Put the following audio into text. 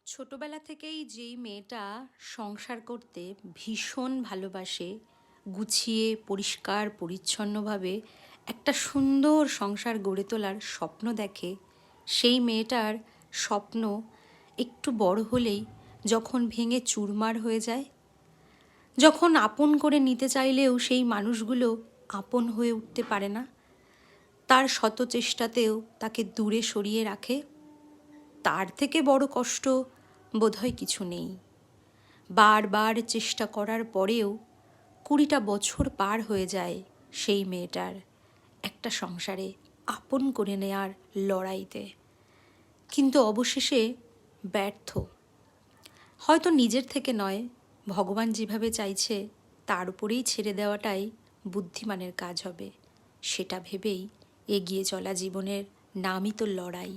ছোটবেলা থেকেই যেই মেয়েটা সংসার করতে ভীষণ ভালোবাসে, গুছিয়ে পরিষ্কার পরিচ্ছন্নভাবে একটা সুন্দর সংসার গড়ে তোলার স্বপ্ন দেখে, সেই মেয়েটার স্বপ্ন একটু বড় হলেই যখন ভেঙে চুরমার হয়ে যায়, যখন আপন করে নিতে চাইলেও সেই মানুষগুলো আপন হয়ে উঠতে পারে না, তার শত চেষ্টাতেও তাকে দূরে সরিয়ে রাখে, তার থেকে বড় কষ্ট বোধহয় কিছু নেই। বারবার চেষ্টা করার পরেও 20টা বছর পার হয়ে যায় সেই মেয়েটার একটা সংসারে আপন করে নেয়ার লড়াইতে, কিন্তু অবশেষে ব্যর্থ। হয়তো নিজের থেকে নয়, ভগবান যেভাবে চাইছে তার উপরেই ছেড়ে দেওয়াটাই বুদ্ধিমানের কাজ হবে, সেটা ভেবেই এগিয়ে চলা জীবনের নামই তো লড়াই।